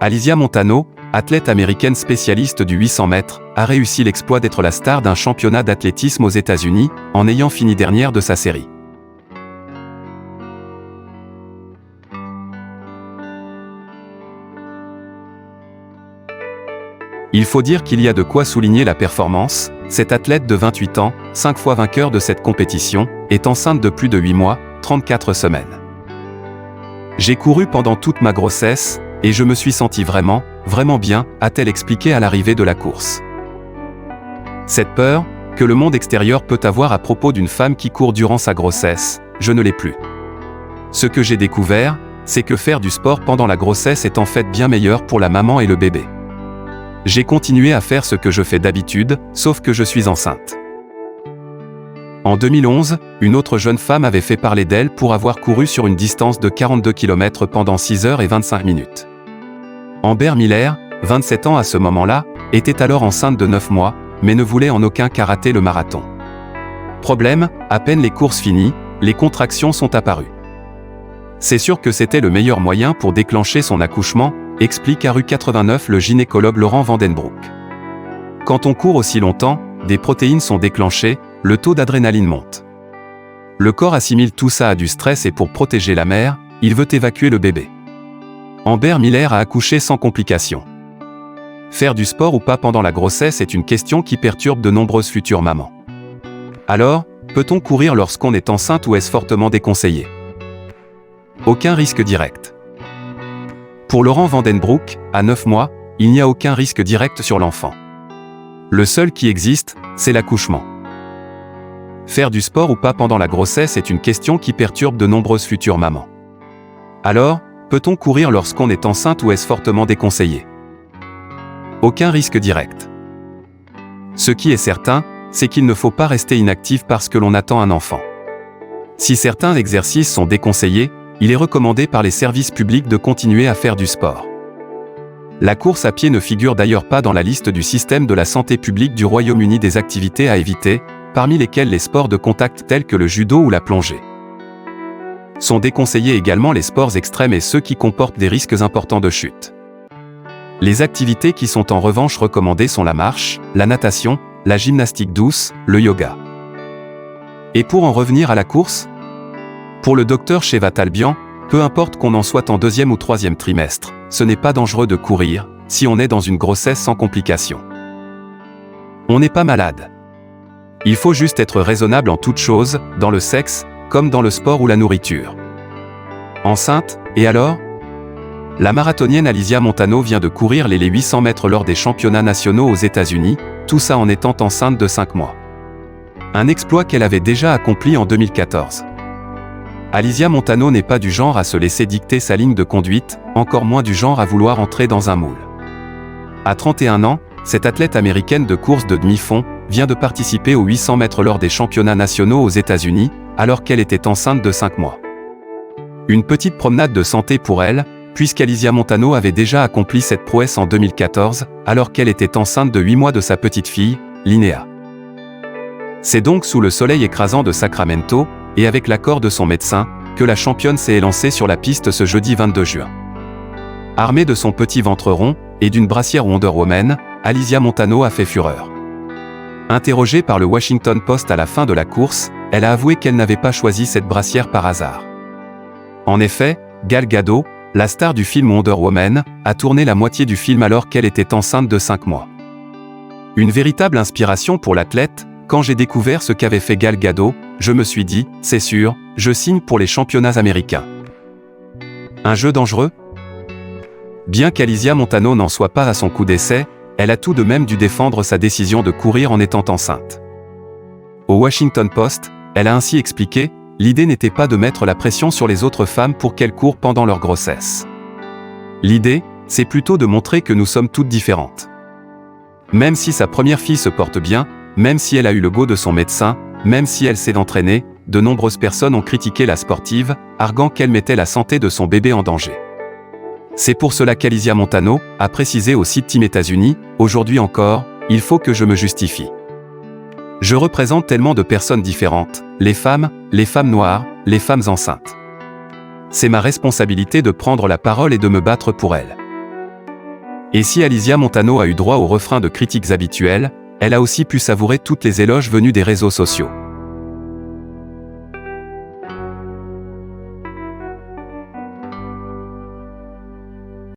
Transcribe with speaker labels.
Speaker 1: Alysia Montano, athlète américaine spécialiste du 800 mètres, a réussi l'exploit d'être la star d'un championnat d'athlétisme aux États-Unis, en ayant fini dernière de sa série. Il faut dire qu'il y a de quoi souligner la performance. Cette athlète de 28 ans, 5 fois vainqueur de cette compétition, est enceinte de plus de 8 mois, 34 semaines. J'ai couru pendant toute ma grossesse, et je me suis sentie vraiment bien, a-t-elle expliqué à l'arrivée de la course. Cette peur, que le monde extérieur peut avoir à propos d'une femme qui court durant sa grossesse, je ne l'ai plus. Ce que j'ai découvert, c'est que faire du sport pendant la grossesse est en fait bien meilleur pour la maman et le bébé. J'ai continué à faire ce que je fais d'habitude, sauf que je suis enceinte. En 2011, une autre jeune femme avait fait parler d'elle pour avoir couru sur une distance de 42 km pendant 6 heures et 25 minutes. Amber Miller, 27 ans à ce moment-là, était alors enceinte de 9 mois, mais ne voulait en aucun cas rater le marathon. Problème, à peine les courses finies, les contractions sont apparues. C'est sûr que c'était le meilleur moyen pour déclencher son accouchement, explique à rue 89 le gynécologue Laurent Vandenbroek. Quand on court aussi longtemps, des protéines sont déclenchées, le taux d'adrénaline monte. Le corps assimile tout ça à du stress et pour protéger la mère, il veut évacuer le bébé. Amber Miller a accouché sans complications. Faire du sport ou pas pendant la grossesse est une question qui perturbe de nombreuses futures mamans. Alors, peut-on courir lorsqu'on est enceinte ou est-ce fortement déconseillé? Aucun risque direct. Pour Laurent Vandenbroek, à 9 mois, il n'y a aucun risque direct sur l'enfant. Le seul qui existe, c'est l'accouchement. Faire du sport ou pas pendant la grossesse est une question qui perturbe de nombreuses futures mamans. Alors, peut-on courir lorsqu'on est enceinte ou est-ce fortement déconseillé? Aucun risque direct. Ce qui est certain, c'est qu'il ne faut pas rester inactif parce que l'on attend un enfant. Si certains exercices sont déconseillés, il est recommandé par les services publics de continuer à faire du sport. La course à pied ne figure d'ailleurs pas dans la liste du système de la santé publique du Royaume-Uni des activités à éviter, parmi lesquelles les sports de contact tels que le judo ou la plongée. Sont déconseillés également les sports extrêmes et ceux qui comportent des risques importants de chute. Les activités qui sont en revanche recommandées sont la marche, la natation, la gymnastique douce, le yoga. Et pour en revenir à la course? Pour le docteur Sheva Talbian, peu importe qu'on en soit en 2e ou 3e trimestre, ce n'est pas dangereux de courir, si on est dans une grossesse sans complications. On n'est pas malade. Il faut juste être raisonnable en toutes choses, dans le sexe, comme dans le sport ou la nourriture. Enceinte, et alors? La marathonienne Alysia Montano vient de courir les 800 mètres lors des championnats nationaux aux États-Unis, tout ça en étant enceinte de 5 mois. Un exploit qu'elle avait déjà accompli en 2014. Alysia Montano n'est pas du genre à se laisser dicter sa ligne de conduite, encore moins du genre à vouloir entrer dans un moule. À 31 ans, cette athlète américaine de course de demi-fond vient de participer aux 800 mètres lors des championnats nationaux aux États-Unis, alors qu'elle était enceinte de 5 mois. Une petite promenade de santé pour elle, puisqu'Alysia Montano avait déjà accompli cette prouesse en 2014, alors qu'elle était enceinte de 8 mois de sa petite fille, Linnea. C'est donc sous le soleil écrasant de Sacramento, et avec l'accord de son médecin, que la championne s'est élancée sur la piste ce jeudi 22 juin. Armée de son petit ventre rond, et d'une brassière Wonder Woman, Alysia Montano a fait fureur. Interrogée par le Washington Post à la fin de la course, elle a avoué qu'elle n'avait pas choisi cette brassière par hasard. En effet, Gal Gadot, la star du film Wonder Woman, a tourné la moitié du film alors qu'elle était enceinte de 5 mois. Une véritable inspiration pour l'athlète. Quand j'ai découvert ce qu'avait fait Gal Gadot, je me suis dit, c'est sûr, je signe pour les championnats américains. Un jeu dangereux? Bien qu'Alysia Montano n'en soit pas à son coup d'essai, elle a tout de même dû défendre sa décision de courir en étant enceinte. Au Washington Post, elle a ainsi expliqué, l'idée n'était pas de mettre la pression sur les autres femmes pour qu'elles courent pendant leur grossesse. L'idée, c'est plutôt de montrer que nous sommes toutes différentes. Même si sa première fille se porte bien, même si elle a eu le go de son médecin, même si elle s'est entraînée, de nombreuses personnes ont critiqué la sportive, arguant qu'elle mettait la santé de son bébé en danger. C'est pour cela qu'Alysia Montano a précisé au site Team États-Unis, aujourd'hui encore, il faut que je me justifie. Je représente tellement de personnes différentes, les femmes noires, les femmes enceintes. C'est ma responsabilité de prendre la parole et de me battre pour elles. Et si Alysia Montano a eu droit au refrain de critiques habituelles, elle a aussi pu savourer toutes les éloges venus des réseaux sociaux.